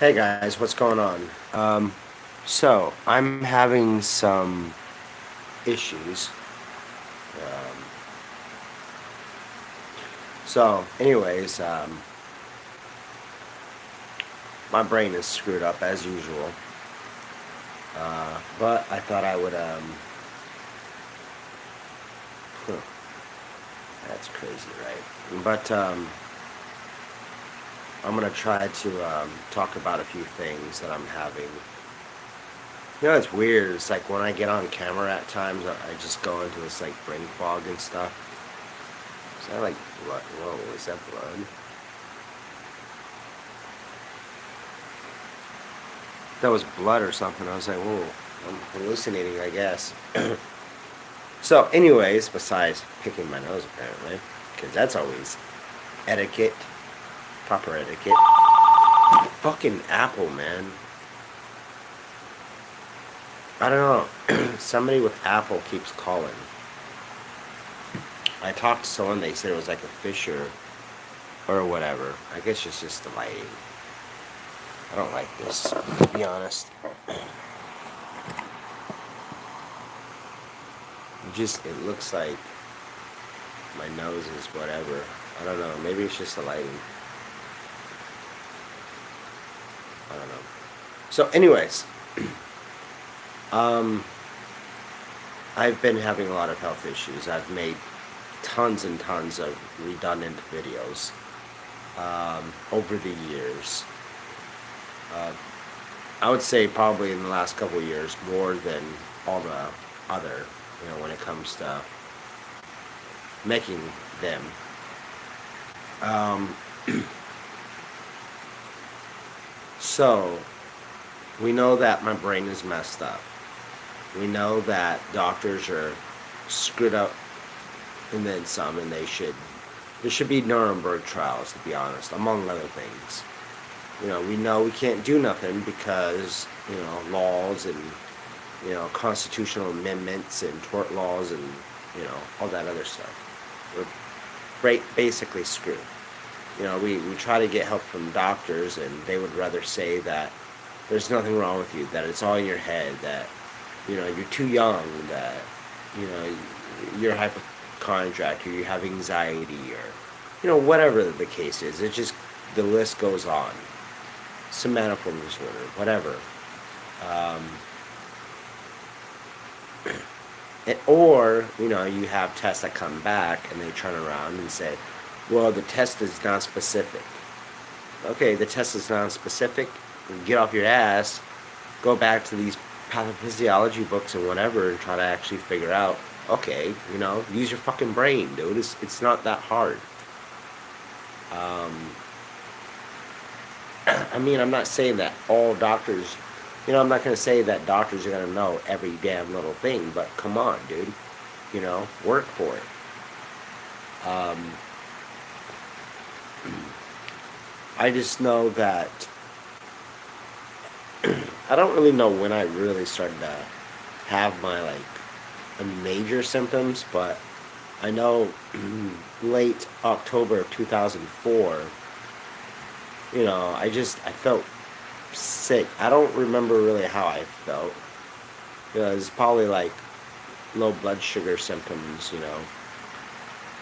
Hey guys, what's going on? So I'm having some issues. Um, so, anyways, my brain is screwed up as usual. But I thought I would. Huh, that's crazy, right? But I'm gonna try to talk about a few things that I'm having. It's weird. It's like when I get on camera at times, I just go into this like brain fog and stuff. Is that like blood? Whoa, is that blood? That was blood or something. I was like, whoa, I'm hallucinating, I guess. So, anyways, besides picking my nose, apparently, because that's always etiquette, proper etiquette. Fucking Apple, man. I don't know. Somebody with Apple keeps calling. I talked to someone, they said it was like a fissure or whatever. I guess it's just the lighting. I don't like this, to be honest. It looks like my nose is whatever. I don't know. Maybe it's just the lighting. I don't know. So, anyways, um, I've been having a lot of health issues. I've made tons and tons of redundant videos over the years. Uh, I would say probably in the last couple of years more than all the other, when it comes to making them. Um, so, we know that my brain is messed up. We know that doctors are screwed up and then some, and there should be Nuremberg trials, to be honest, among other things. We know we can't do nothing because, laws and, constitutional amendments and tort laws and, all that other stuff. We're basically screwed. We try to get help from doctors, and they would rather say that there's nothing wrong with you, that it's all in your head, that, you're too young, that, you know, you're hypochondriac, or you have anxiety, or, whatever the case is. It just, the list goes on. Somatoform disorder, whatever. Um, or, you have tests that come back and they turn around and say, well, the test is non-specific. Okay, the test is non-specific. Get off your ass, go back to these pathophysiology books and whatever and try to actually figure out, okay, use your fucking brain, dude. It's not that hard. I mean, I'm not saying that all doctors, I'm not going to say that doctors are going to know every damn little thing, but come on, dude. Work for it. Um, I just know that I don't really know when I really started to have my major symptoms, but I know late October of 2004, I felt sick. I don't remember really how I felt. It was probably like low blood sugar symptoms.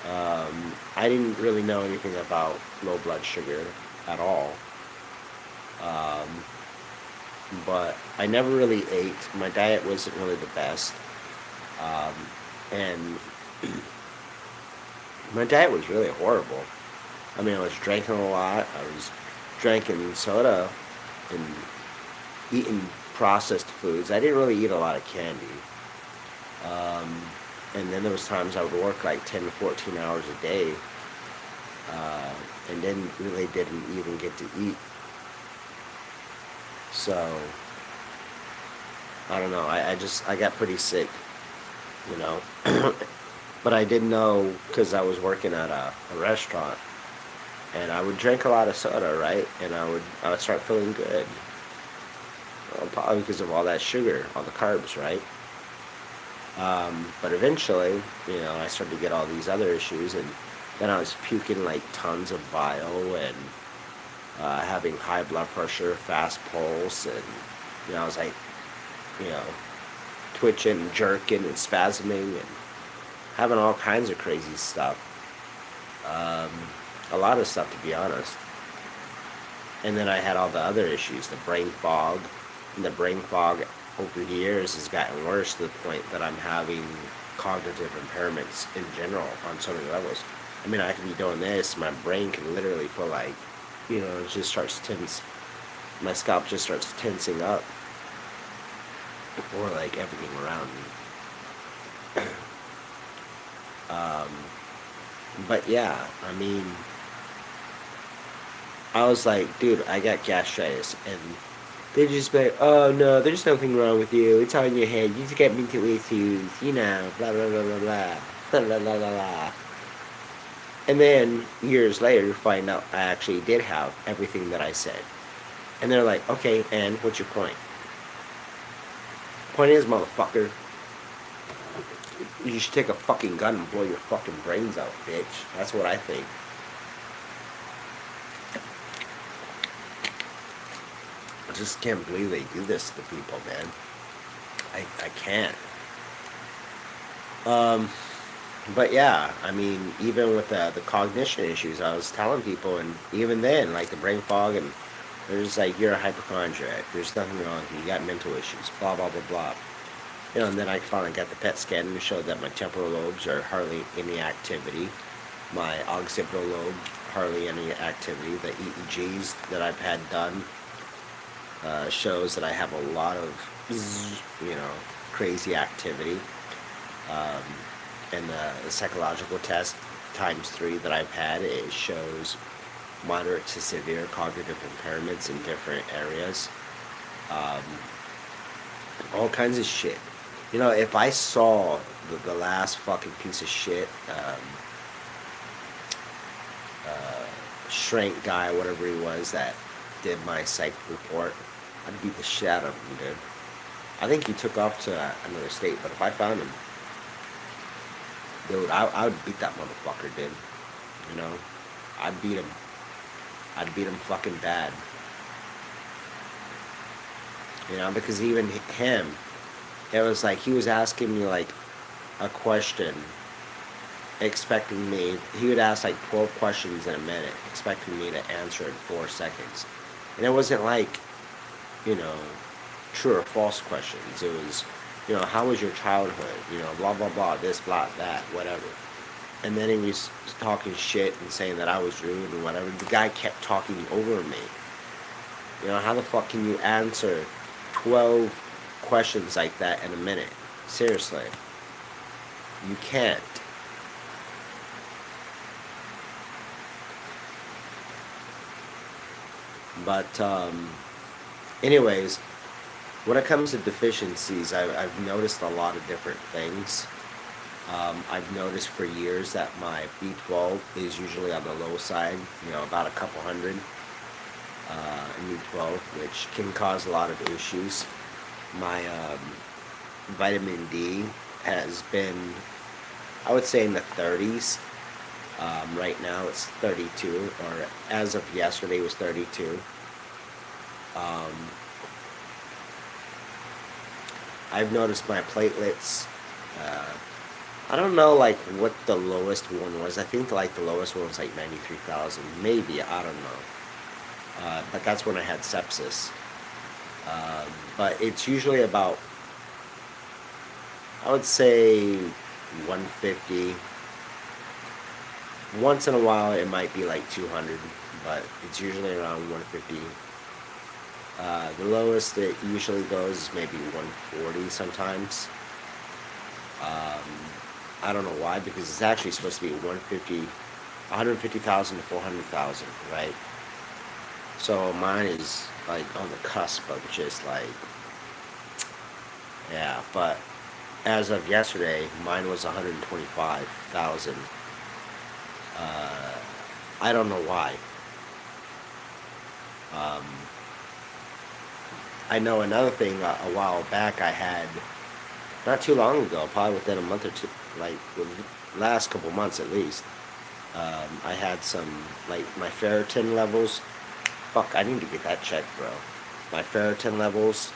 I didn't really know anything about low blood sugar at all. Um, but I never really ate. My diet wasn't really the best. Um, and my diet was really horrible. I mean, I was drinking a lot. I was drinking soda and eating processed foods. I didn't really eat a lot of candy. Um, and then there was times I would work like 10 to 14 hours a day, and then really didn't even get to eat. So, I don't know. I got pretty sick, you know. But I didn't know because I was working at a restaurant, and I would drink a lot of soda, right? And I would start feeling good. Well, probably because of all that sugar, all the carbs, right? But eventually, I started to get all these other issues, and then I was puking like tons of bile, and having high blood pressure, fast pulse, and I was like, you know, twitching, jerking, and spasming, and having all kinds of crazy stuff. Um, a lot of stuff, to be honest. And then I had all the other issues, the brain fog. And the brain fog over the years has gotten worse to the point that I'm having cognitive impairments in general on so many levels. I mean, I could be doing this, my brain can literally feel like, it just starts tense. My scalp just starts tensing up, or like everything around me. um, but yeah, I mean, I was like, dude, I got gastritis, and they just like, oh no, there's nothing wrong with you. It's all in your head. You just got mental issues, blah blah blah blah blah, blah blah blah blah. And then years later, find out I actually did have everything that I said. And they're like, okay, and what's your point? Point is, motherfucker, you should take a fucking gun and blow your fucking brains out, bitch. That's what I think. I just can't believe they do this to people, man. I can't. But yeah, I mean, even with the cognition issues, I was telling people, and even then, like the brain fog, and they're just like, you're a hypochondriac. There's nothing wrong with you. You got mental issues. Blah blah blah blah. And then I finally got the PET scan and showed that my temporal lobes are hardly any activity. My occipital lobe, hardly any activity. The EEGs that I've had done shows that I have a lot of, crazy activity. Um, and the psychological test ×3 that I've had, it shows moderate to severe cognitive impairments in different areas. Um, all kinds of shit. If I saw the last fucking piece of shit, shrink guy, whatever he was, that did my psych report, I'd beat the shit out of him, dude. I think he took off to another state, but if I found him, dude, I would beat that motherfucker, dude. I'd beat him. I'd beat him fucking bad. Because even him, it was like he was asking me like a question, expecting me. He would ask like 12 questions in a minute, expecting me to answer in 4 seconds. And it wasn't like, you know, true or false questions. It was, how was your childhood? Blah blah blah, this, blah, that, whatever. And then he was talking shit and saying that I was rude and whatever. The guy kept talking over me. How the fuck can you answer 12 questions like that in a minute? Seriously. You can't. But, anyways, when it comes to deficiencies, I've noticed a lot of different things. I've noticed for years that my B12 is usually on the low side, about a couple hundred in B12, which can cause a lot of issues. My vitamin D has been, I would say, in the 30s. Right now it's 32, or as of yesterday it was 32. I've noticed my platelets, I don't know like what the lowest one was. I think like the lowest one was like 93,000, maybe, I don't know. But that's when I had sepsis. But it's usually about, I would say, 150. Once in a while it might be like 200, but it's usually around 150. The lowest it usually goes is maybe 140 sometimes. I don't know why, because it's actually supposed to be 150,000 to 400,000, right? So mine is like on the cusp of just like, yeah. But as of yesterday, mine was 125,000. I don't know why. I know another thing, a while back I had, not too long ago, probably within a month or two, like the last couple months at least, I had some, like my ferritin levels Fuck, I need to get that checked, bro. My ferritin levels,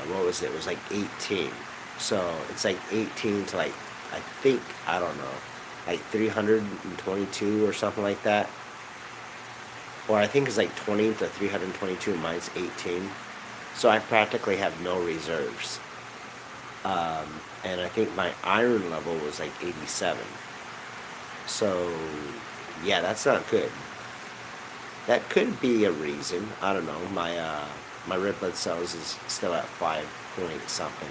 what was it? It was like 18. So it's like 18 to like, I think, I don't know, like 322 or something like that. Or I think it's like 20 to 322, mine's 18. So I practically have no reserves. And I think my iron level was like 87. So, yeah, that's not good. That could be a reason. I don't know. My red blood cells is still at 5 point something.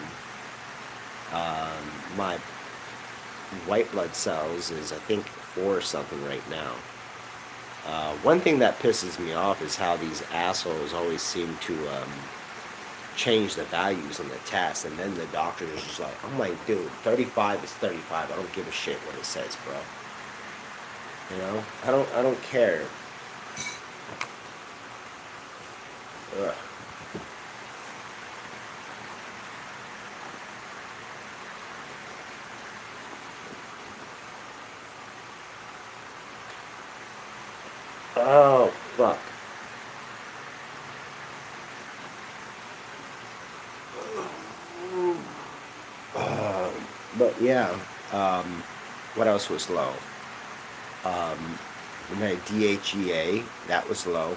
My white blood cells is, I think, 4 something right now. One thing that pisses me off is how these assholes always seem to change the values in the test, and then the doctor is just like, I'm like, dude, 35 is 35. I don't give a shit what it says, bro. You know, I don't care. Ugh. Oh fuck. Uh, but yeah, what else was low? Um, my DHEA, that was low.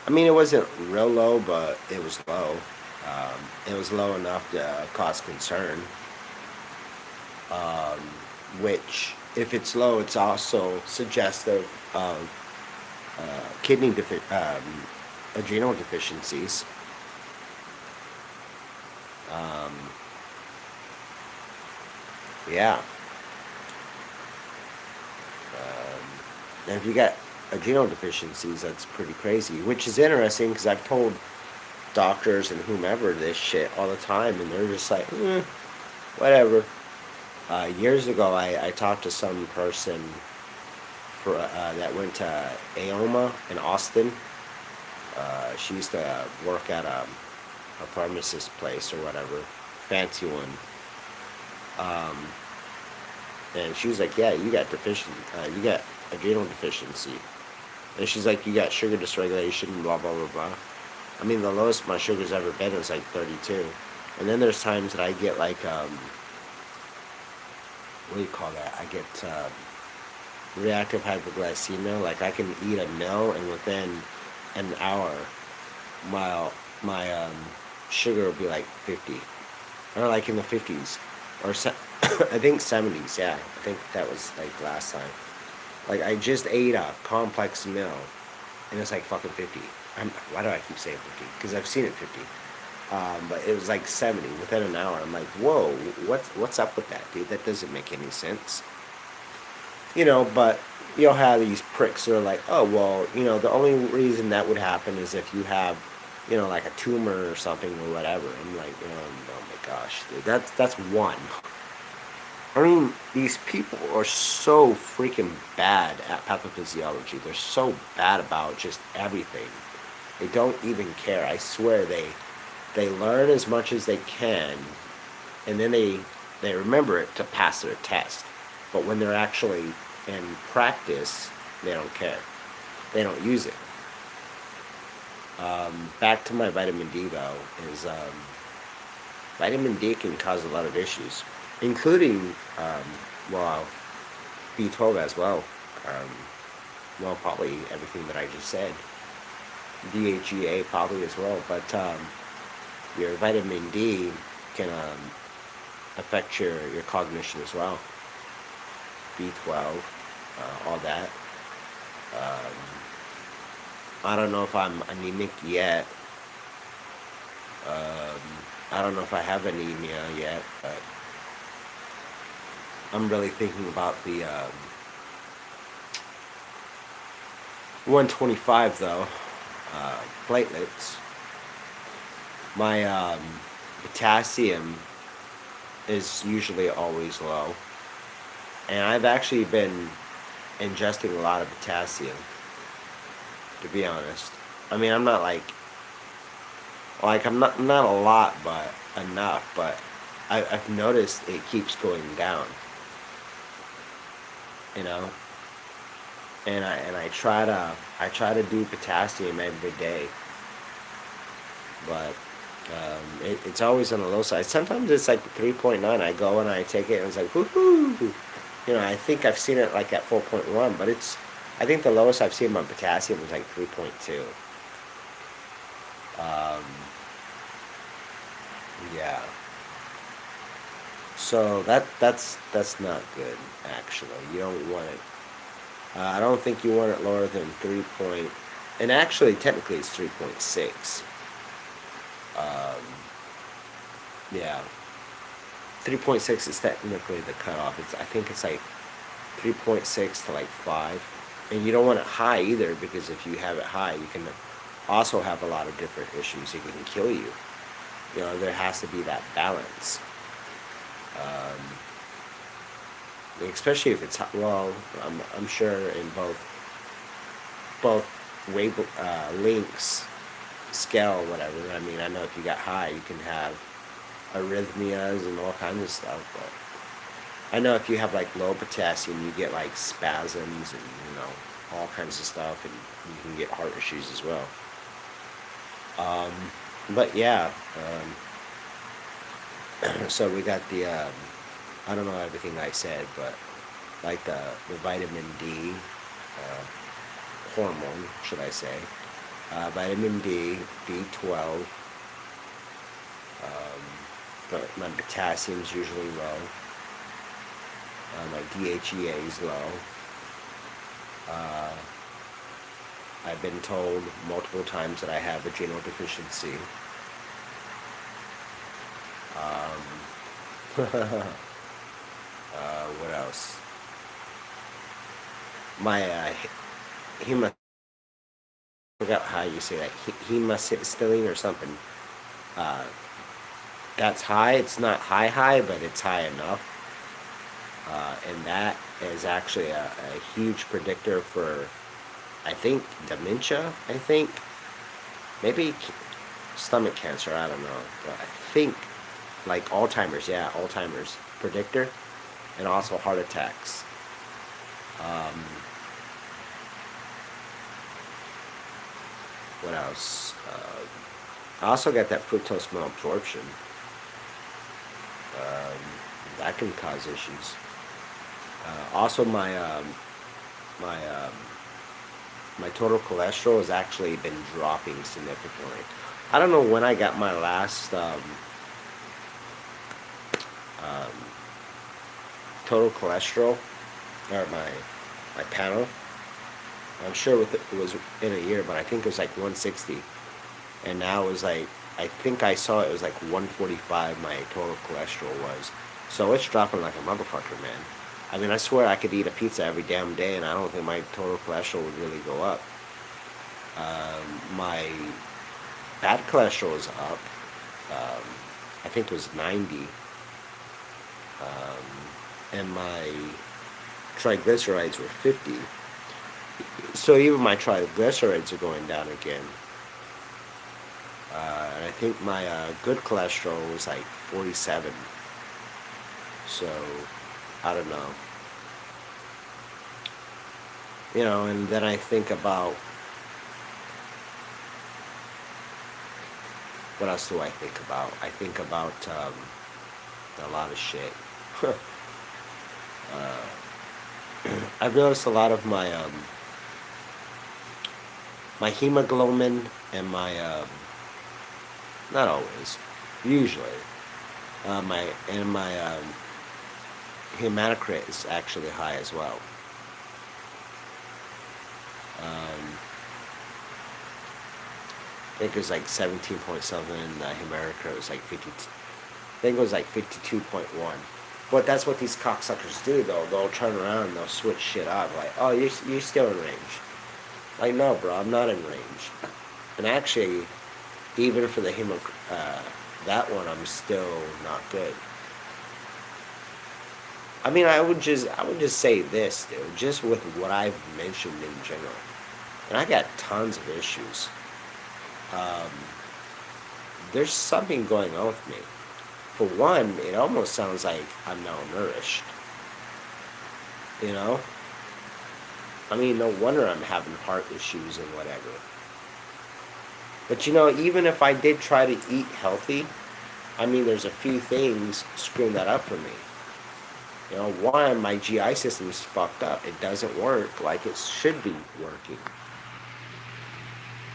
I mean, it wasn't real low, but it was low. It was low enough to cause concern. Um, which, if it's low, it's also suggestive of adrenal deficiencies. Um, yeah. And if you got adrenal deficiencies, that's pretty crazy. Which is interesting because I've told doctors and whomever this shit all the time, and they're just like, whatever. Years ago, I talked to some person that went to AOMA in Austin. She used to work at a pharmacist place or whatever, fancy one. Um, and she was like, "Yeah, you got adrenal deficiency." And she's like, "You got sugar dysregulation, blah blah blah blah." I mean, the lowest my sugar's ever been is like 32. And then there's times that I get like, what do you call that? I get reactive hypoglycemia. Like I can eat a meal and within an hour, my sugar will be like 50, or like in the 50s, or I think 70s. Yeah, I think that was like last time. Like I just ate a complex meal, and it's like fucking 50. Why do I keep saying 50? Because I've seen it 50. But it was like 70 within an hour. I'm like, whoa, what's up with that, dude? That doesn't make any sense. But you'll have these pricks who are like, oh, well, the only reason that would happen is if you have, like a tumor or something or whatever. I'm like, oh my gosh, dude, that's one. I mean, these people are so freaking bad at pathophysiology. They're so bad about just everything. They don't even care. I swear they learn as much as they can, and then they remember it to pass their test. But when they're actually in practice, they don't care. They don't use it. Back to my vitamin D though, is vitamin D can cause a lot of issues, including well, B12 as well. Um, well, probably everything that I just said. DHEA probably as well, but your vitamin D can affect your cognition as well. B12, all that. Um, I don't know if I'm anemic yet. Um, I don't know if I have anemia yet, but I'm really thinking about the 125 though, platelets. My potassium is usually always low, and I've actually been ingesting a lot of potassium, to be honest. I mean, I'm not like I'm not a lot, but enough. But I've noticed it keeps going down. You know, and I try to do potassium every day, but it's always on the low side. Sometimes it's like 3.9. I go and I take it and it's like woohoo. I think I've seen it like at 4.1, but I think the lowest I've seen my potassium was like 3.2. Um, yeah. So that's not good actually. You don't want it. I don't think you want it lower than 3 point, and actually technically it's 3.6. Um, yeah, 3.6 is technically the cutoff. I think it's like 3.6 to like 5, and you don't want it high either because if you have it high, you can also have a lot of different issues. It can kill you. There has to be that balance. Um, Especially if it's well, I'm sure in both wave links scale whatever. I mean, I know if you got high, you can have arrhythmias and all kinds of stuff. But I know if you have like low potassium, you get like spasms and all kinds of stuff, and you can get heart issues as well. Um, but yeah, so we got the I don't know everything I said, but like the vitamin D hormone, should I say? Vitamin D, B12. But my potassium's usually low. My DHEA is low. Uh, I've been told multiple times that I have adrenal deficiency. What else? My hema, I forgot how you say that. Hemocysteine or something. Uh, that's high. It's not high, but it's high enough. And that is actually a huge predictor for, I think, dementia. I think maybe stomach cancer. I don't know, but I think like Alzheimer's. Yeah, Alzheimer's predictor, and also heart attacks. Um, what else? I also got that fructose malabsorption. Um, that can cause issues. Also, my my total cholesterol has actually been dropping significantly. I don't know when I got my last um, total cholesterol or my panel. I'm sure it was in a year, but I think it was like 160, and now it was like I think I saw it was like 145. My total cholesterol was, so it's dropping like a motherfucker, man. I mean, I swear I could eat a pizza every damn day, and I don't think my total cholesterol would really go up. My bad cholesterol is up. Um, I think it was 90, and my triglycerides were 50. So even my triglycerides are going down again. And I think my good cholesterol was like 47. So I don't know. And then I think about what else do I think about? I think about a lot of shit. I've noticed a lot of my hemoglobin and my not always, usually my hematocrit is actually high as well. I think it was like 17 point something, and the hematocrit was like 50. I think it was like 52.1. But that's what these cocksuckers do, though. They'll turn around and they'll switch shit up. Like, oh, you're still in range. Like, no, bro, I'm not in range. And actually, even for the that one, I'm still not good. I mean, I would just say this, dude, just with what I've mentioned in general. And I got tons of issues. Um, there's something going on with me. For one, it almost sounds like I'm malnourished. You know? I mean, no wonder I'm having heart issues and whatever. But even if I did try to eat healthy, I mean, there's a few things screwing that up for me. One, my GI system's fucked up. It doesn't work like it should be working.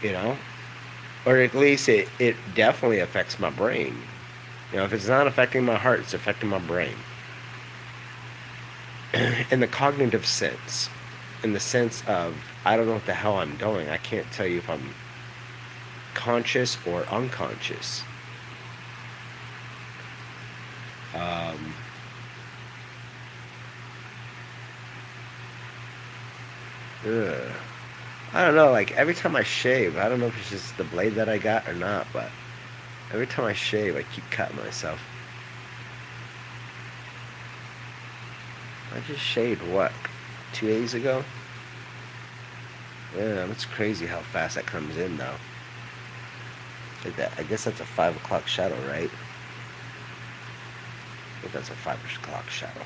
You know, or at least it definitely affects my brain. If it's not affecting my heart, it's affecting my brain. In the cognitive sense, in the sense of I don't know what the hell I'm doing. I can't tell you if I'm conscious or unconscious. Um, ugh. I don't know. Like every time I shave, I don't know if it's just the blade that I got or not, but every time I shave, I keep cutting myself. I just shaved what, 2 days ago? Yeah, it's crazy how fast that comes in though. Like that, I guess that's a 5 o'clock shadow, right? I think that's a 5 o'clock shadow.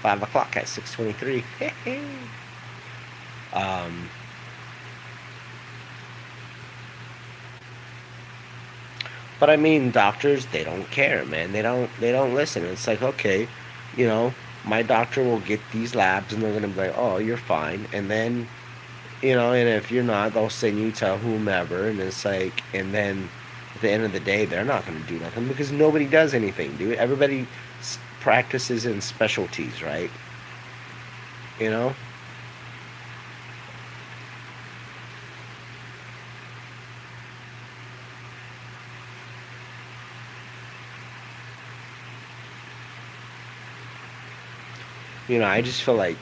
5 o'clock at 6:23. um, but I mean, doctors, they don't care, man. They don't listen. It's like, okay, you know, my doctor will get these labs and they're gonna be like, oh, you're fine, and then and if you're not, they'll send you to whomever, and it's like, and then at the end of the day, they're not going to do nothing because nobody does anything, dude. Everybody practices in specialties, right? You know, I just feel like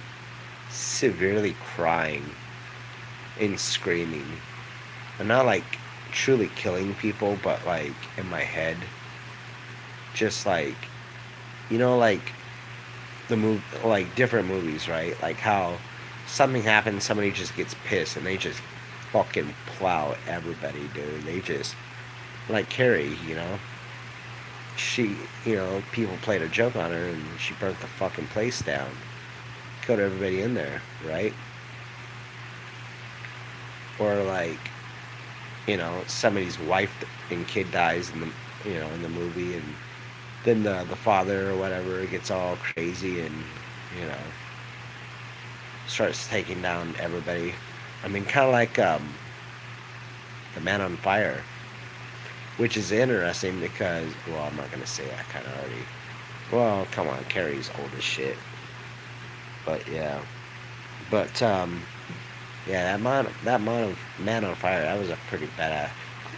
severely crying and screaming, and not like truly killing people, but like in my head, just like like the move, like different movies, right? Like how something happens, somebody just gets pissed and they just fucking plow everybody, dude. They just like Carrie, she, people played a joke on her and she burnt the fucking place down, killed everybody in there, right? Or like, somebody's wife and kid dies in the movie, and then the father or whatever gets all crazy and you know starts taking down everybody. I mean, kind of like the Man on Fire, which is interesting because, well, I'm not gonna say I kind of already. Well, come on, Carrie's old as shit, but yeah, but yeah, Man on Fire, that was a pretty bad.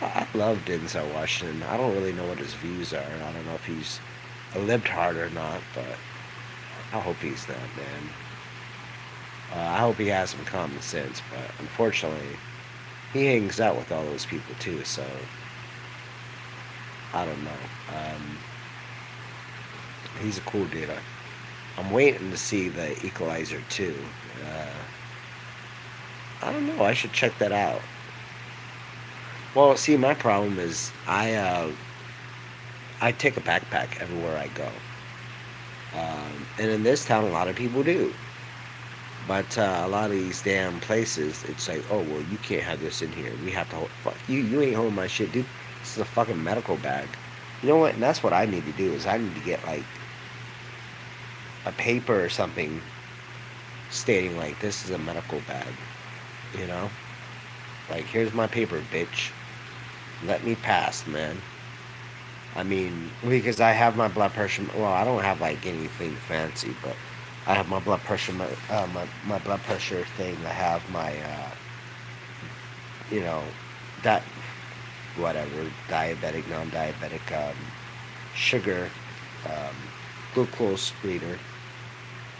I love Denzel Washington. I don't really know what his views are. I don't know if he's lived hard or not, but I hope he's not, man. I hope he has some common sense, but unfortunately, he hangs out with all those people too, so I don't know. He's a cool dude. I'm waiting to see the Equalizer too. I don't know. I should check that out. Well, see, my problem is I take a backpack everywhere I go, and in this town, a lot of people do. But a lot of these damn places, it's like, oh well, you can't have this in here. We have to hold. Fuck you. You ain't holding my shit, dude. This is a fucking medical bag. You know what? And that's what I need to do is I need to get like a paper or something stating like this is a medical bag. You know, like here's my paper, bitch. Let me pass, man. I mean, because I have my blood pressure. Well, I don't have like anything fancy, but I have my blood pressure, my blood pressure thing. I have my, you know, that whatever diabetic, non-diabetic, sugar, um, glucose reader.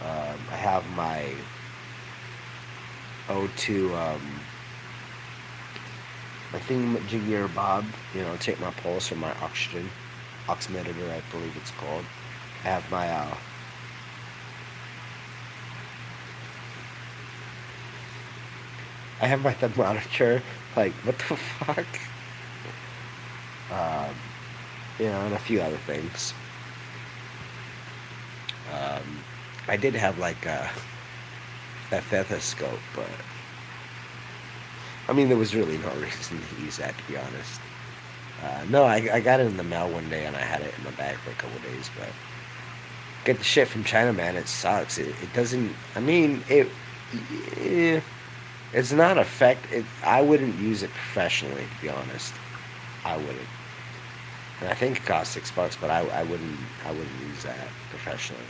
I have my O2, my thingamajiggy or bob. Take my pulse or my oxygen, oximeter, I believe it's called. I have my thermometer. Like, what the fuck? Um, and a few other things. Um, I did have like that stethoscope, but I mean, there was really no reason to use that, to be honest. No, I got it in the mail one day and I had it in my bag for a couple of days, but get the shit from China, man. It sucks. It doesn't. I mean, eh, it's not affect. I wouldn't use it professionally, to be honest. I wouldn't. And I think it costs $6, but I wouldn't use that professionally.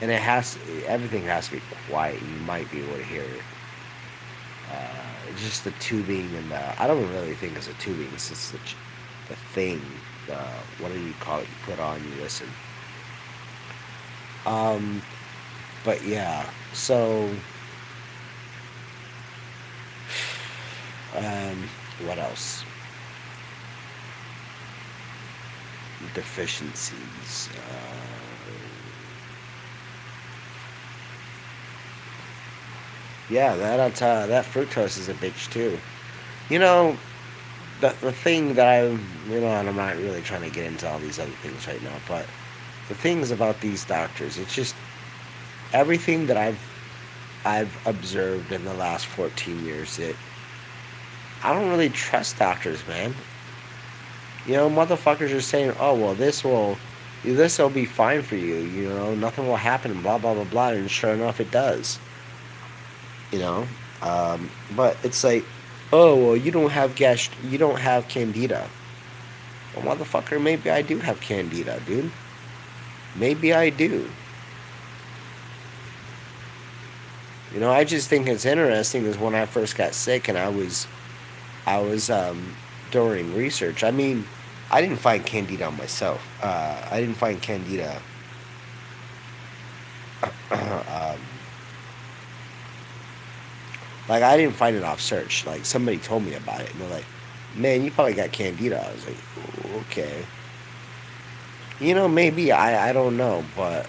And everything has to be quiet. You might be able to hear it. Just the tubing and I don't really think it's a tubing. It's just the thing. The what do you call it? You put on, you listen. Um, but yeah. So, um, what else? Deficiencies. Yeah, that fructose is a bitch too. You know, the thing that and I'm not really trying to get into all these other things right now, but the things about these doctors, it's just everything that I've observed in the last 14 years. That I don't really trust doctors, man. Motherfuckers are saying, "Oh well, this will be fine for you. Nothing will happen." Blah blah blah blah, and sure enough, it does. You know, but it's like, oh well, you don't have candida. Well, motherfucker, maybe I do have candida, dude. Maybe I do. I just think it's interesting is when I first got sick and I was during research. I mean, I didn't find candida on myself. I didn't find candida. um, like I didn't find it off search. Like somebody told me about it, and they're like, "Man, you probably got candida." I was like, "Okay." Maybe I don't know, but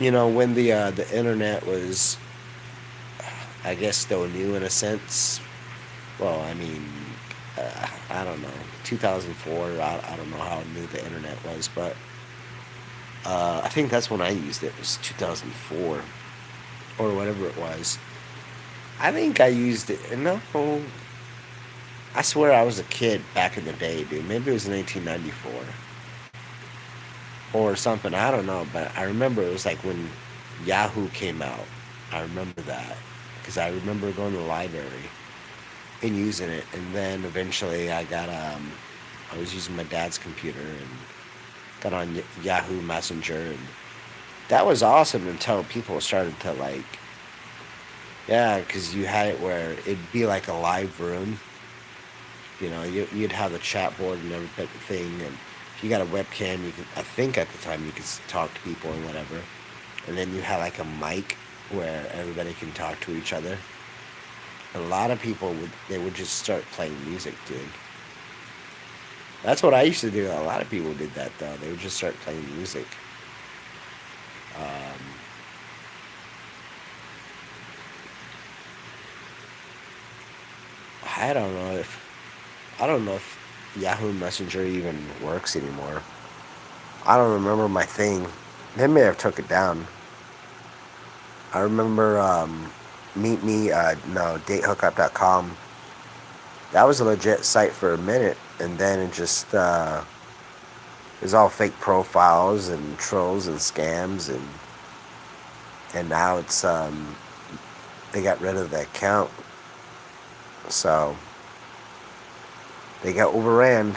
when the internet was, I guess, still new in a sense. Well, I mean, I don't know, 2004. I don't know how new the internet was, but I think that's when I used it. It was 2004 or whatever it was. I think I used it. No, I swear I was a kid back in the day, dude. Maybe it was 1994 or something. I don't know, but I remember it was like when Yahoo came out. I remember that because I remember going to the library and using it, and then eventually I was using my dad's computer and got on Yahoo Messenger, and that was awesome until people started to like, yeah, because you had it where it'd be like a live room. You'd have the chat board and everything, and if you got a webcam, you could. I think at the time you could talk to people and whatever, and then you had like a mic where everybody can talk to each other. A lot of people would just start playing music, dude. That's what I used to do. A lot of people did that though. They would just start playing music. Um, I don't know if I don't know if Yahoo Messenger even works anymore. I don't remember my thing. They may have took it down. I remember Meet Me, no, datehookup.com. That was a legit site for a minute, and then it just it was all fake profiles and trolls and scams, and now it's they got rid of the account, so they got overran.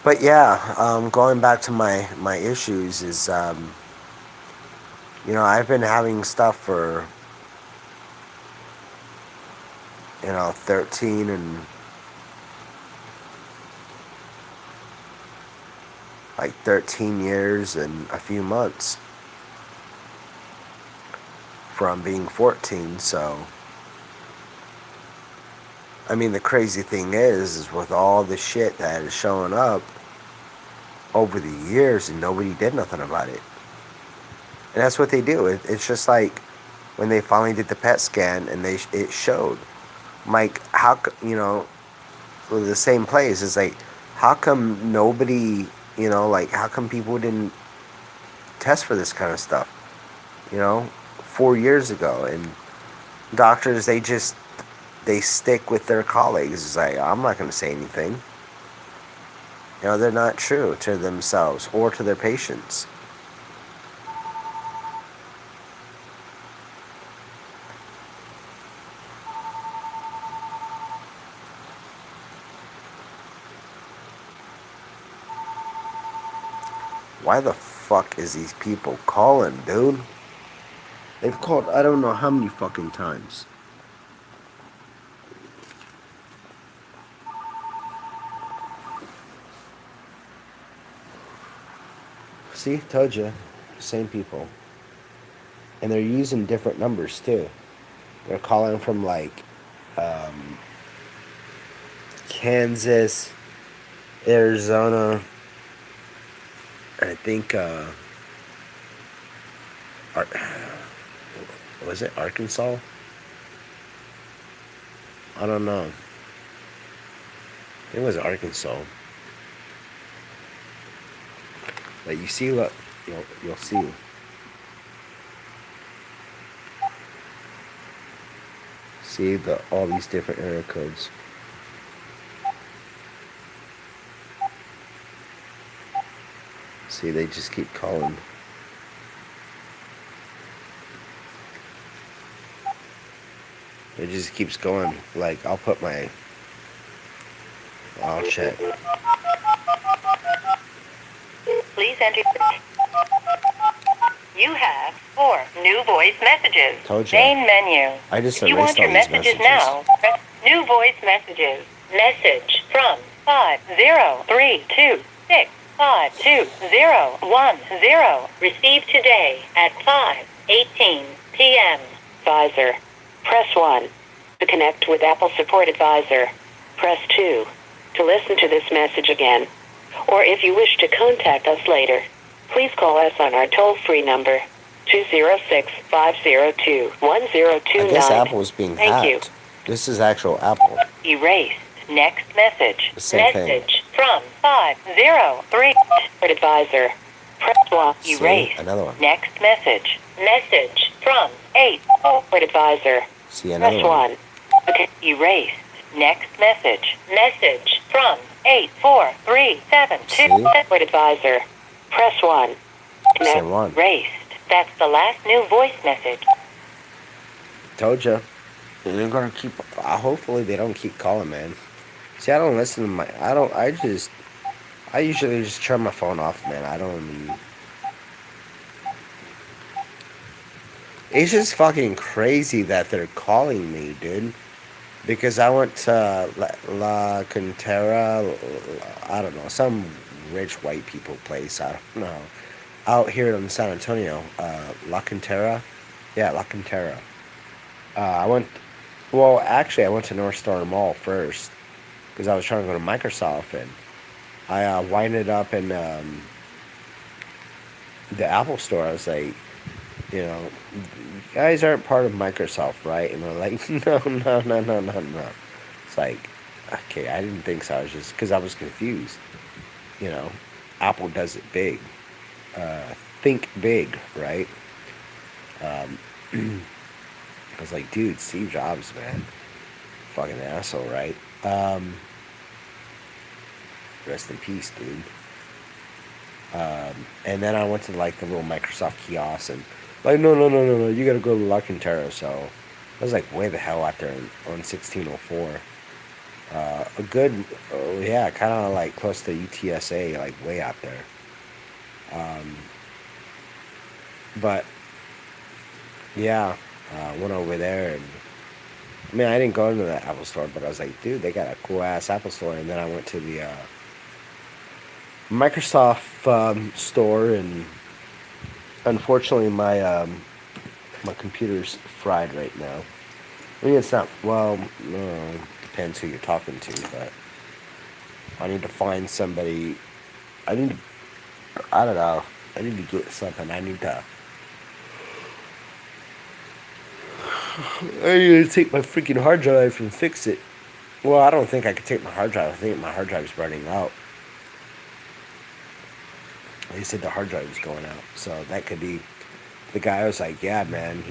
But yeah, going back to my issues is I've been having stuff for 13 and like 13 years and a few months from being 14. So I mean, the crazy thing is with all the shit that is showing up over the years and nobody did nothing about it. And that's what they do. It's just like when they finally did the PET scan and it showed. Mike, how with the same place. It's like, how come nobody, like, how come people didn't test for this kind of stuff, 4 years ago? And doctors, they stick with their colleagues. It's like, I'm not going to say anything. They're not true to themselves or to their patients. Why the fuck is these people calling, dude? They've called I don't know how many fucking times. See, told you. Same people. And they're using different numbers too. They're calling from like Kansas, Arizona, I think was it Arkansas? I don't know. It was Arkansas. But you see, look, you'll see. See all these different area codes. See, they just keep calling. It just keeps going. Like, I'll check. Please enter. You have 4 new voice messages. Told you. Main menu. I just If you erased want your all these messages messages. now, press new voice messages. Message from 50326521010. Received today at 5:18 p.m. Advisor. Press 1 to connect with Apple Support Advisor. Press 2 to listen to this message again. Or if you wish to contact us later, please call us on our toll-free number, 206-502-1029. I guess Apple is being hacked. Thank you. This is actual Apple. Erased. Next message. The same Message from 503 Advisor. Press 1. See, Erased. another one. Next message. Message from 8 Advisor. See, another Press one. 1. Okay. Erased. Next message. Message from 84372 Advisor. Press 1. Same one. Erased. That's the last new voice message. Told you. And they're gonna keep. Hopefully, they don't keep calling, man. See, I don't listen to I usually just turn my phone off, man. I don't even. It's just fucking crazy that they're calling me, dude. Because I went to La Cantera, I don't know, some rich white people place, I don't know. Out here in San Antonio, La Cantera. Yeah, La Cantera. I went to North Star Mall first. Because I was trying to go to Microsoft, and I winded up in the Apple store. I was like, you guys aren't part of Microsoft, right? And they're like, no. It's like, okay, I didn't think so. I was just, because I was confused. Apple does it big. Think big, right? I was like, dude, Steve Jobs, man. Fucking asshole, right? Rest in peace, dude. And then I went to like the little Microsoft kiosk and like, no, you gotta go to La Cantera. So I was like way the hell out there on 1604. A good, kind of like close to UTSA, like way out there. But yeah, went over there and I mean, I didn't go into the Apple store, but I was like, dude, they got a cool ass Apple store. And then I went to the Microsoft store, and unfortunately, my computer's fried right now. I mean, it's not. Well, depends who you're talking to, but I need to find somebody. I don't know. I need to get something. I need to take my freaking hard drive and fix it. Well, I don't think I could take my hard drive. I think my hard drive's burning out. They said the hard drive is going out, so that could be. The guy was like, "Yeah, man,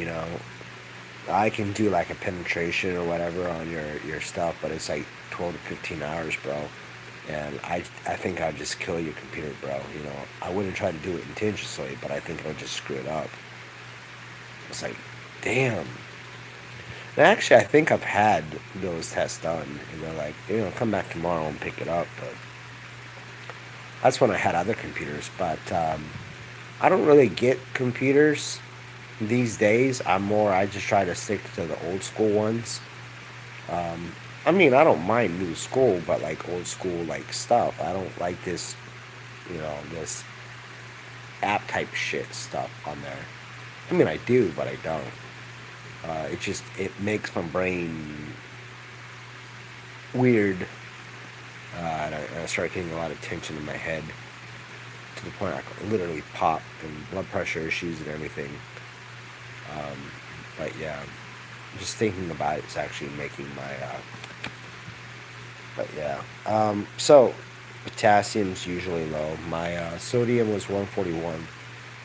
I can do like a penetration or whatever on your stuff, but it's like 12 to 15 hours, bro. And I think I'd just kill your computer, bro. I wouldn't try to do it intentionally, but I think it'll just screw it up." It's like, damn. And actually, I think I've had those tests done, and they're like, come back tomorrow and pick it up. But that's when I had other computers. But I don't really get computers these days. I just try to stick to the old school ones. Um, I mean, I don't mind new school, but like old school like stuff. I don't like this app type shit stuff on there. I mean, I do, but I don't. It makes my brain weird, and I start getting a lot of tension in my head to the point I could literally pop and blood pressure issues and everything. Um, but yeah, just thinking about it's actually making my. But yeah, so potassium's usually low. My sodium was 141,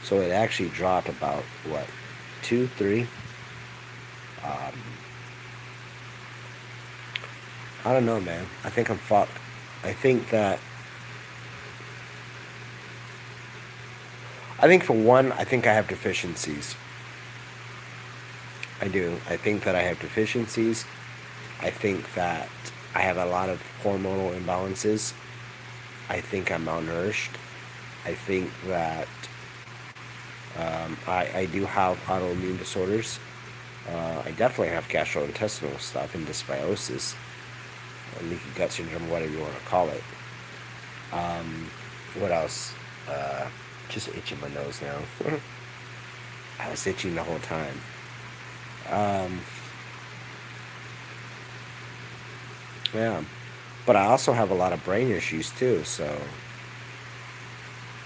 so it actually dropped about what, 2, 3. Um, I don't know, man. I think I'm fucked. I think that I think for one, I think I have deficiencies. I do. I think that I have deficiencies. I think that I have a lot of hormonal imbalances. I think I'm malnourished. I think that I do have autoimmune disorders. I definitely have gastrointestinal stuff and dysbiosis, leaky gut syndrome, whatever you want to call it. Um, what else? Uh, just itching my nose now. I was itching the whole time. Um, yeah, but I also have a lot of brain issues too. So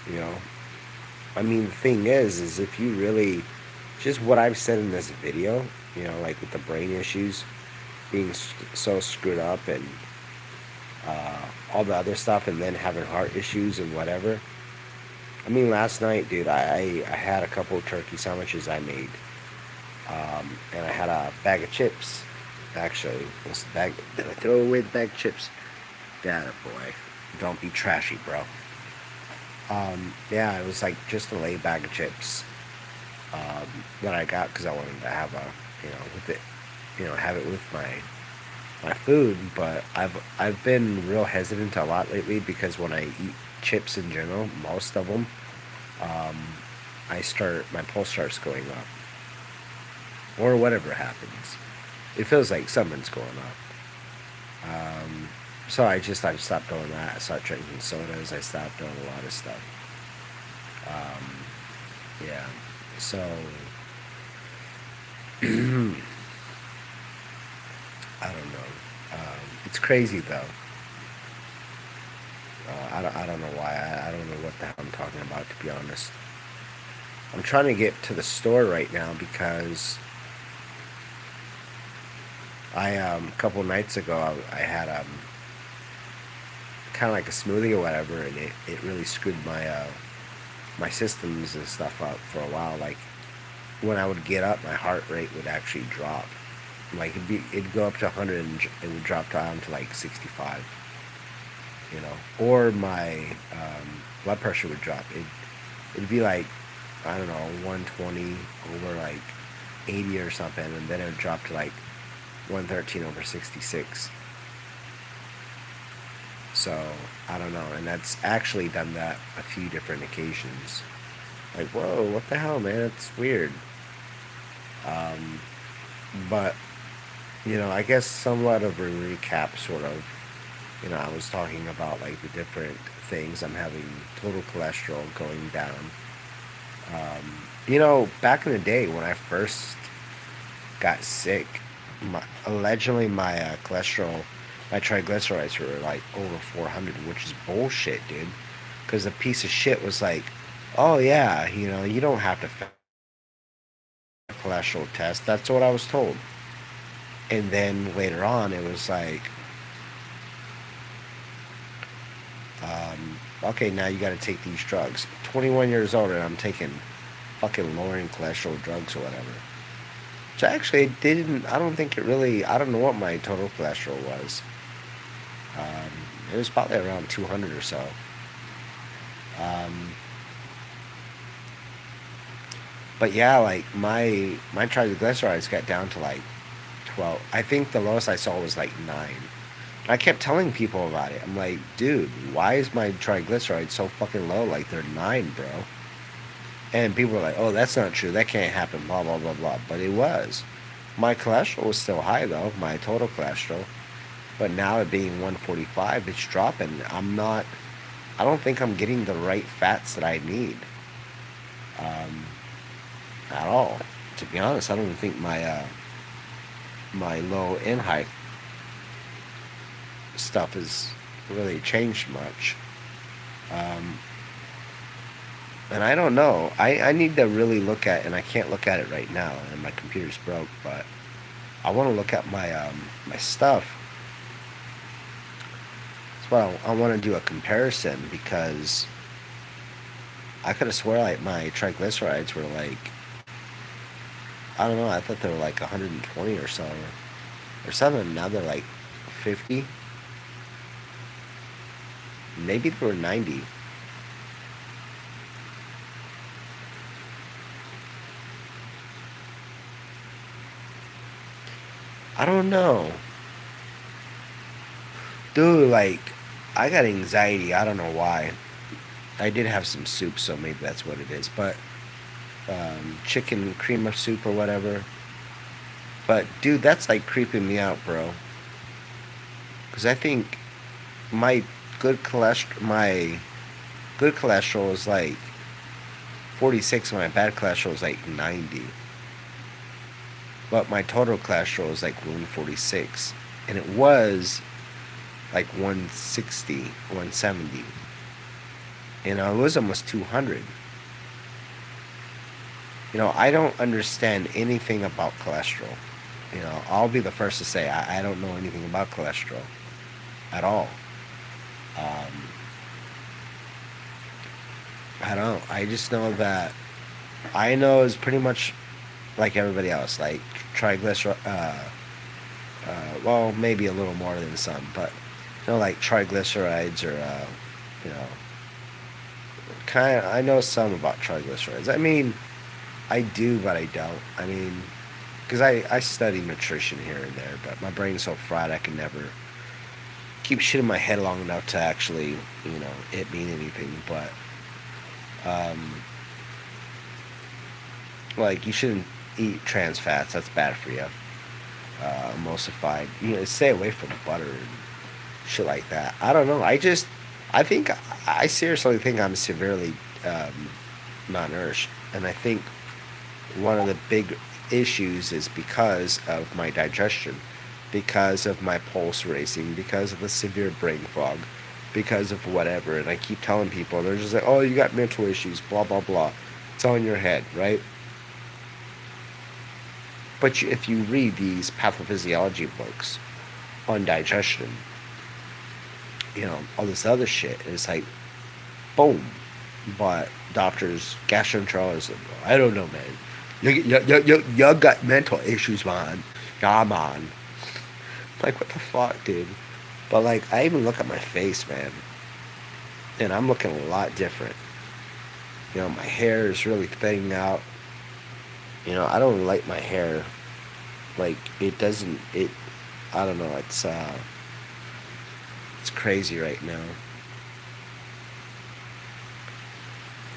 you know, I mean, the thing is if you really, just what I've said in this video, like with the brain issues being so screwed up and all the other stuff, and then having heart issues and whatever. I mean, last night, dude, I had a couple of turkey sandwiches I made, and I had a bag of chips. Actually, this bag. Did I throw away the bag of chips? That a boy. Don't be trashy, bro. Yeah, it was like just a lay bag of chips that I got because I wanted to have with it, have it with my food. But I've been real hesitant a lot lately because when I eat chips in general, most of them, um, my pulse starts going up, or whatever happens. It feels like something's going up. So I've stopped doing that. I stopped drinking sodas. I stopped doing a lot of stuff. Yeah. So I don't know. It's crazy though. I don't know why. I don't know what the hell I'm talking about, to be honest. I'm trying to get to the store right now because a couple nights ago I had kind of like a smoothie or whatever, and it really screwed my systems and stuff up for a while. Like when I would get up, my heart rate would actually drop. Like it'd go up to 100 and it would drop down to like 65. Or my blood pressure would drop. It'd be like, I don't know, 120 over like 80 or something, and then it would drop to like 113 over 66. So I don't know, and that's actually done that a few different occasions. Like, whoa, what the hell, man? It's weird. Um, but I guess somewhat of a recap, sort of. I was talking about like the different things. I'm having total cholesterol going down. Back in the day when I first got sick, allegedly my cholesterol, my triglycerides were like over 400, which is bullshit, dude. Because the piece of shit was like, oh yeah, you don't have to cholesterol test. That's what I was told. And then later on, it was like, Okay, now you got to take these drugs. 21 years old and I'm taking fucking lowering cholesterol drugs or whatever. So actually, it didn't. I don't think it really. I don't know what my total cholesterol was. Um, it was probably around 200 or so. Um, but yeah, like my triglycerides got down to like 12. I think the lowest I saw was like 9. I kept telling people about it. I'm like, dude, why is my triglycerides so fucking low? Like they're 9, bro. And people were like, oh, that's not true. That can't happen. Blah blah blah blah. But it was. My cholesterol was still high though. My total cholesterol. But now it being 145, it's dropping. I'm not. I don't think I'm getting the right fats that I need. Um, at all. To be honest, I don't think my low and high stuff has really changed much. Um, and I don't know. I need to really look at, and I can't look at it right now, and my computer's broke. But I want to look at my stuff. That's why I want to do a comparison because I could have swore like my triglycerides were like, I don't know. I thought they were like 120 or so, or something. Now they're like 50. Maybe they were 90. I don't know. Dude, like, I got anxiety. I don't know why. I did have some soup, so maybe that's what it is. But chicken cream of soup or whatever. But dude, that's like creeping me out, bro. Because I think my my good cholesterol is like 46, and my bad cholesterol is like 90. But my total cholesterol is like 146, and it was like 160, 170. You know, it was almost 200. You know, I don't understand anything about cholesterol. You know, I'll be the first to say I don't know anything about cholesterol at all. Um, I don't. I just know that I know is pretty much like everybody else, like triglycer. Well, maybe a little more than some, but you know, like triglycerides or you know, kind of. I know some about triglycerides. I mean, I do, but I don't. I mean, because I study nutrition here and there, but my brain's so fried I can never keep shit in my head long enough to actually, you know, it mean anything. But um, like you shouldn't eat trans fats. That's bad for you. Emulsified. You know, stay away from butter and shit like that. I don't know. I think, I seriously think I'm severely malnourished, and I think one of the big issues is because of my digestion, because of my pulse racing, because of the severe brain fog, because of whatever. And I keep telling people, they're just like, oh, you got mental issues, blah, blah, blah. It's all in your head, right? But if you read these pathophysiology books on digestion, you know, all this other shit, it's like, boom. But doctors, gastroenterologists, I don't know, man. You got mental issues, man. Yeah, man. Like, what the fuck, dude? But, like, I even look at my face, man. And I'm looking a lot different. You know, my hair is really thinning out. You know, I don't like my hair. Like, it doesn't, I don't know, it's crazy right now.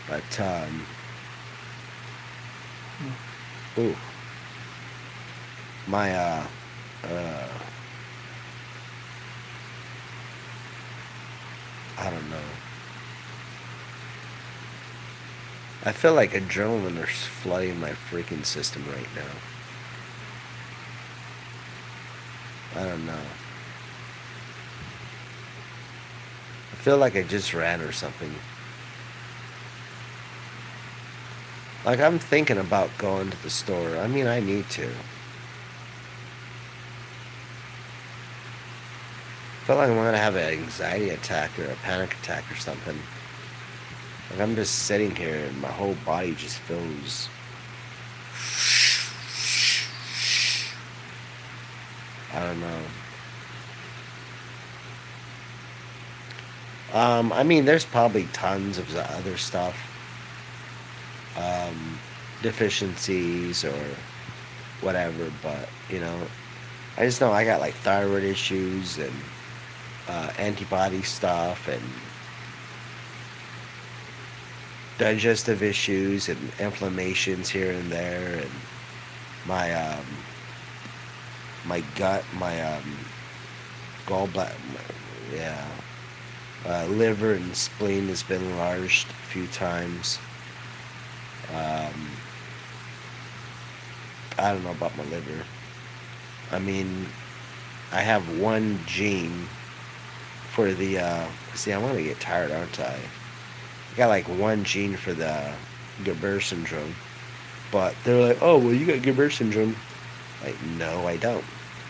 But, ooh, my, uh, I don't know. I feel like adrenaline is flooding my freaking system right now. I don't know. I feel like I just ran or something. Like, I'm thinking about going to the store. I mean, I need to. feel like I'm gonna have an anxiety attack or a panic attack or something. Like I'm just sitting here and my whole body just feels. I don't know. I mean, there's probably tons of the other stuff, um, deficiencies or whatever, but I just know I got like thyroid issues and antibody stuff and digestive issues and inflammations here and there, and my my gut, my gallbladder, yeah, liver and spleen has been enlarged a few times. Um, I don't know about my liver. I mean, I have one gene for the. See, I'm gonna get tired, aren't I? I got like one gene for the Gabber syndrome, but they're like, "Oh, well, you got Gabber syndrome." Like, no, I don't.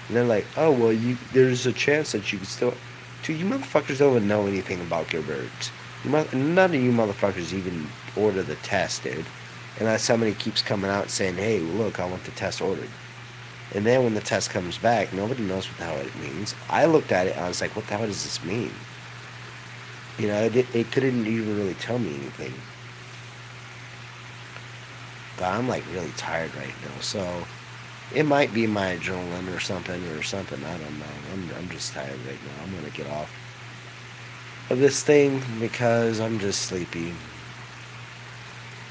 And they're like, "Oh, well, you there's a chance that you can still." Dude, you motherfuckers don't even know anything about Gilbert's. None of you motherfuckers even order the test, dude. Unless somebody keeps coming out saying, "Hey, look, I want the test ordered." And then when the test comes back, nobody knows what the hell it means. I looked at it and I was like, "What the hell does this mean?" It couldn't even really tell me anything. But I'm like really tired right now, so it might be my adrenaline or something or something. I don't know. I'm just tired right now. I'm gonna get off of this thing because I'm just sleepy.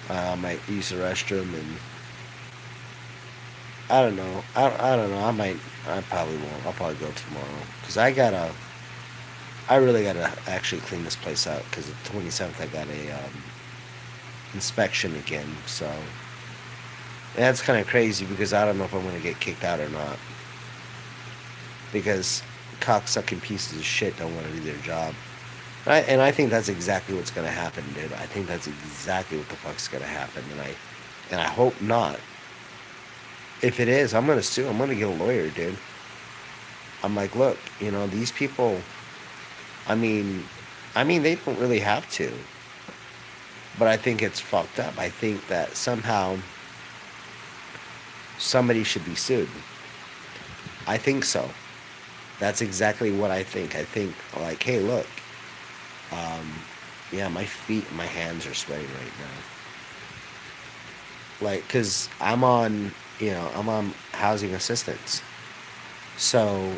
I might use the restroom and I don't know. I don't know. I might. I probably won't. I'll probably go tomorrow because I really gotta actually clean this place out because the 27th I got a inspection again. So that's kind of crazy because I don't know if I'm gonna get kicked out or not because cocksucking pieces of shit don't want to do their job. And I think that's exactly what's gonna happen, dude. I think that's exactly what the fuck's gonna happen, and I hope not. If it is, I'm gonna sue. I'm gonna get a lawyer, dude. I'm like, look, these people. I mean, they don't really have to, but I think it's fucked up. I think that somehow somebody should be sued. I think so. That's exactly what I think. I think like, hey, look, um, yeah, my feet and my hands are sweating right now. Like, cause I'm on housing assistance. So,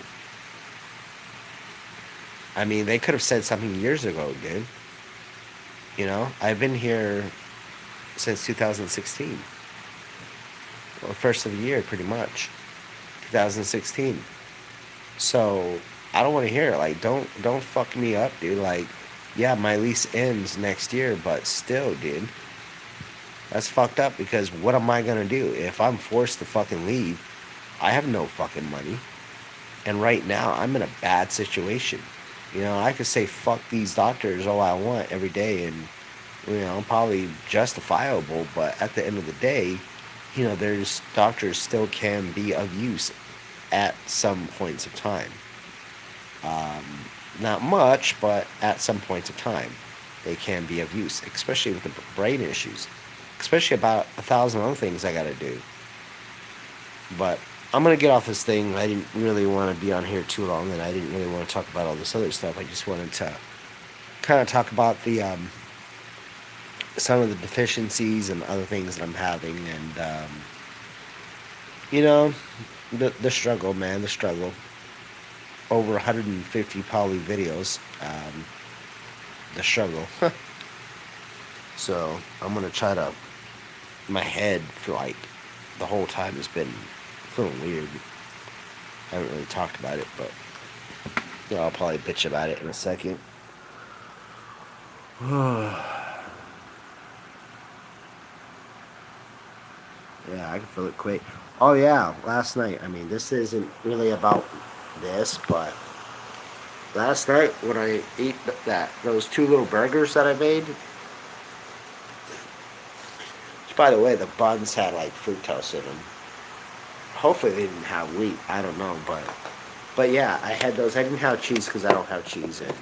I mean, they could have said something years ago, dude. I've been here since 2016. Well, first of the year, pretty much. 2016. So, I don't want to hear it. Like, don't fuck me up, dude. Like, yeah, my lease ends next year, but still, dude. That's fucked up because what am I gonna do if I'm forced to fucking leave? I have no fucking money, and right now I'm in a bad situation. I could say fuck these doctors all I want every day, and probably justifiable. But at the end of the day, there's doctors still can be of use at some points of time. Um, Not much, but at some points of time, they can be of use, especially with the brain issues, especially about 1,000 other things I got to do. But I'm gonna get off this thing. I didn't really want to be on here too long, and I didn't really want to talk about all this other stuff. I just wanted to kind of talk about the some of the deficiencies and other things that I'm having, and you know, the struggle, man, the struggle. Over 150 probably videos. The struggle. So I'm gonna try to. My head for like the whole time has been feeling weird. I haven't really talked about it, but I'll probably bitch about it in a second. Yeah, I can feel it quick. Oh yeah, last night. I mean, this isn't really about this, but last night when I ate those two little burgers that I made. Which, by the way, the buns had like fructose in them. Hopefully they didn't have wheat. I don't know, but But yeah, I had those. I didn't have cheese because I don't have cheese in.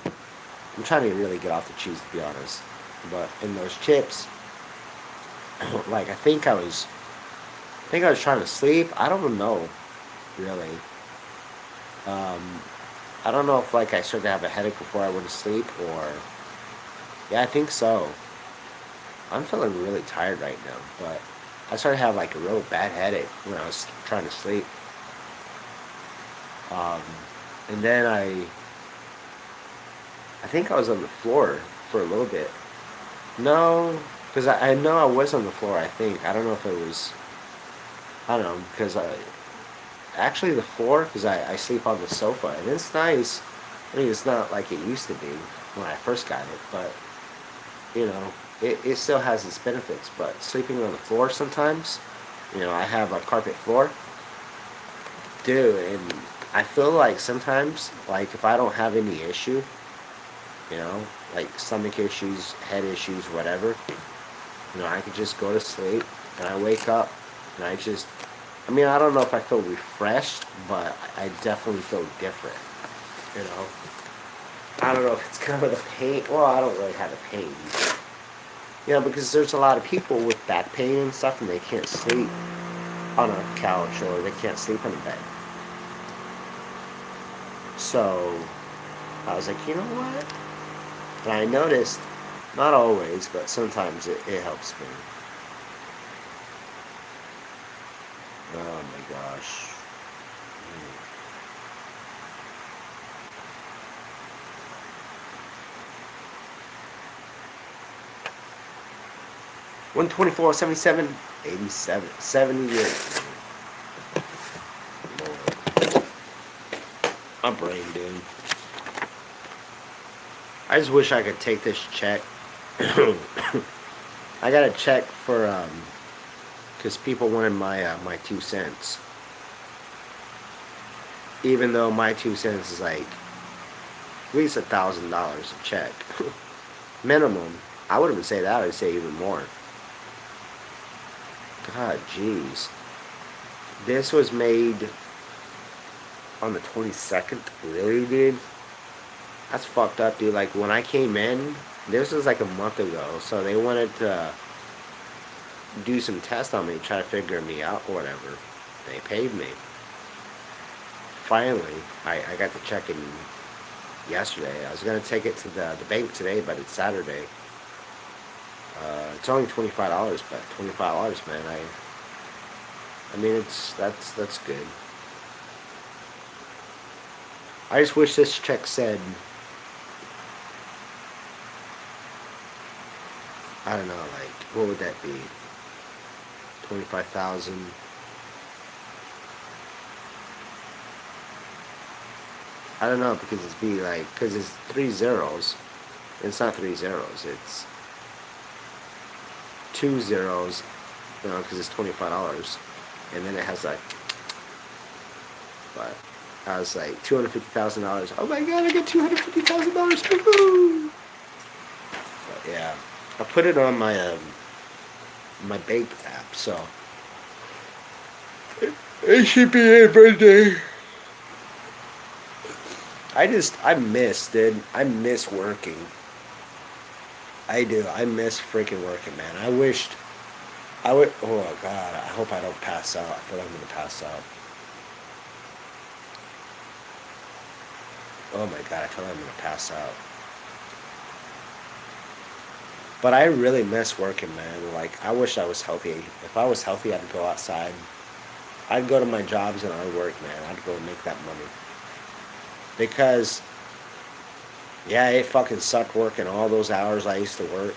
I'm trying to really get off the cheese, to be honest. But in those chips, like I think I was trying to sleep. I don't know, really. Um, I don't know if like I started to have a headache before I went to sleep, or yeah, I think so. I'm feeling really tired right now, but I started to have like a real bad headache when I was trying to sleep. Um, and then I think I was on the floor for a little bit. No, because I know I was on the floor. I think I don't know if it was. I don't know because I actually the floor because I sleep on the sofa and it's nice. I mean, it's not like it used to be when I first got it, but you know, it still has its benefits. But sleeping on the floor sometimes, I have a carpet floor, dude, and I feel like sometimes, like if I don't have any issue, you know, like stomach issues, head issues, whatever, I could just go to sleep and I wake up and I mean, I don't know if I feel refreshed, but I definitely feel different, you know. I don't know if it's kind of the pain. Well, I don't really have the pain. Because there's a lot of people with back pain and stuff, and they can't sleep on a couch or they can't sleep in a bed. So I was like, you know what? And I noticed, not always, but sometimes it helps me. Oh my gosh. 124, 77, 87, 78. Lord. My brain, dude. I just wish I could take this check. I got a check for because people wanted my 2 cents. Even though my 2 cents is like at least $1,000 a check minimum. I wouldn't even say that. I'd say even more. God, jeez. This was made on the 22nd. Really, dude? That's fucked up, dude. Like when I came in, this was like a month ago. So they wanted to do some tests on me, try to figure me out or whatever. They paid me. Finally, I got the check in yesterday. I was gonna take it to the bank today, but it's Saturday. It's only $25, but $25, man. I mean, that's good. I just wish this check said, I don't know, like what would that be? 25,000. I don't know because because it's 3 zeros. It's not 3 zeros. It's 2 zeros. Because it's $25, and then it has like, but I was like $250,000. Oh my god, I got $250,000. Woohoo! But yeah, I put it on my bank app, so it should be a birthday. I miss, dude. I miss working. I do. I miss freaking working, man. I would. Oh God! I hope I don't pass out. I feel like I'm gonna pass out. Oh my God! I feel like I'm gonna pass out. But I really miss working, man. Like I wish I was healthy. If I was healthy, I'd go outside. I'd go to my jobs and I'd work, man. I'd go make that money. Because yeah, it fucking sucked working all those hours I used to work.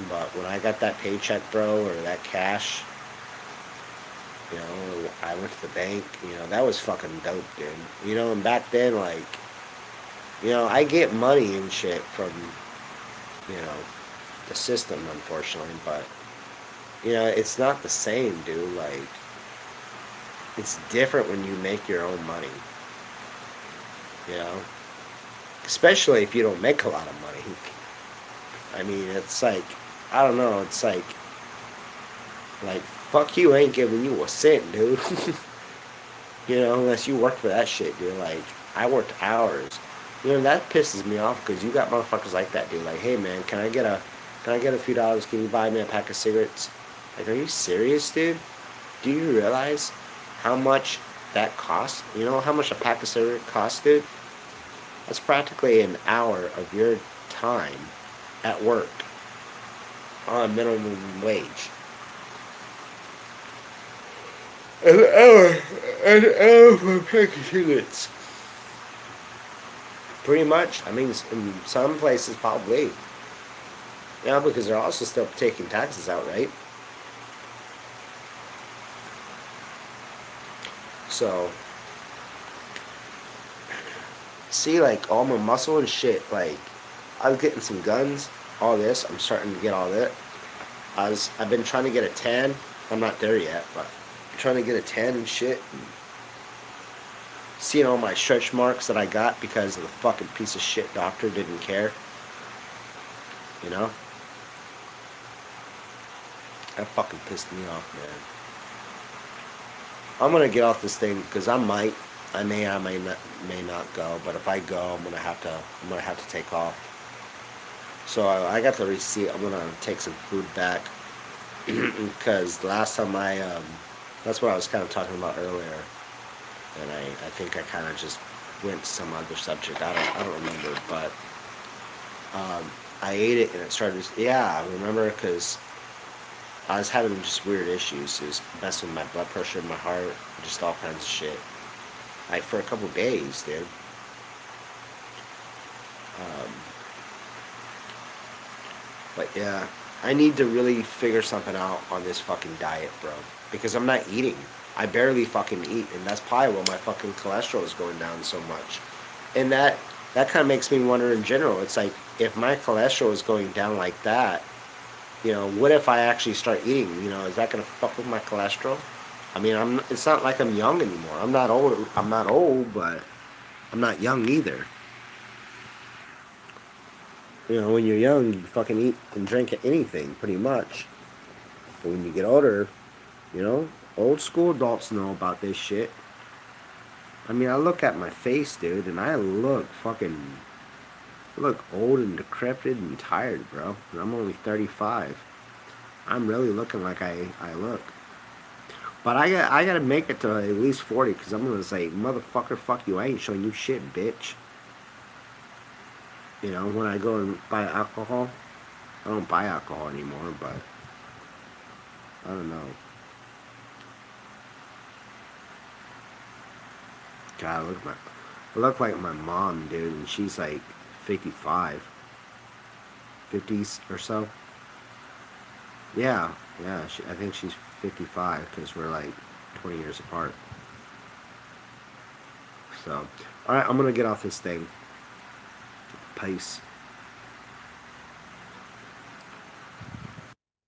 But when I got that paycheck, bro, or that cash, I went to the bank. That was fucking dope, dude. And back then, like, I get money and shit from, you know, the system, unfortunately, but, it's not the same, dude. Like, it's different when you make your own money, you know? Especially if you don't make a lot of money. I mean, it's like, I don't know, it's like, fuck you, I ain't giving you a cent, dude. Unless you work for that shit, dude. Like, I worked hours. You know, that pisses me off because you got motherfuckers like that, dude. Like, hey man, can I get a few dollars? Can you buy me a pack of cigarettes? Like, are you serious, dude? Do you realize how much that costs? You know how much a pack of cigarettes costs, dude? That's practically an hour of your time at work on minimum wage. An hour for a pack of cigarettes. Pretty much. I mean, in some places probably. Yeah, because they're also still taking taxes out, right? So, see, like all my muscle and shit. Like, I was getting some guns, all this. I'm starting to get all that. I've been trying to get a tan. I'm not there yet, but I'm trying to get a tan and shit. And seeing all my stretch marks that I got because of the fucking piece of shit doctor didn't care. You know, that fucking pissed me off, man. I'm gonna get off this thing because I may not go. But if I go, I'm gonna have to take off. So I got the receipt. I'm gonna take some food back because the last time that's what I was kind of talking about earlier, and I think I kind of just went to some other subject. I don't remember, but I ate it and it started. Yeah, I remember because I was having just weird issues. It was messing with my blood pressure, my heart, just all kinds of shit. Like for a couple days, dude. Um, but yeah, I need to really figure something out on this fucking diet, bro. Because I'm not eating. I barely fucking eat, and that's probably why my fucking cholesterol is going down so much. And that kind of makes me wonder in general. It's like if my cholesterol is going down like that, you know, what if I actually start eating? You know, is that gonna fuck with my cholesterol? I mean, it's not like I'm young anymore. I'm not old. I'm not old, but I'm not young either. You know, when you're young, you fucking eat and drink anything, pretty much. But when you get older, you know, old school adults know about this shit. I mean, I look at my face, dude, and I look old and decrepit and tired, bro. And I'm only 35. I'm really looking like I look. But I gotta make it to at least 40 because I'm gonna say, motherfucker, fuck you. I ain't showing you shit, bitch. You know, when I go and buy alcohol, I don't buy alcohol anymore, but I don't know. God, I look like my mom, dude, and she's like 55, 50s or so. Yeah, yeah, I think she's 55 because we're like 20 years apart. So, alright, I'm gonna get off this thing. Peace.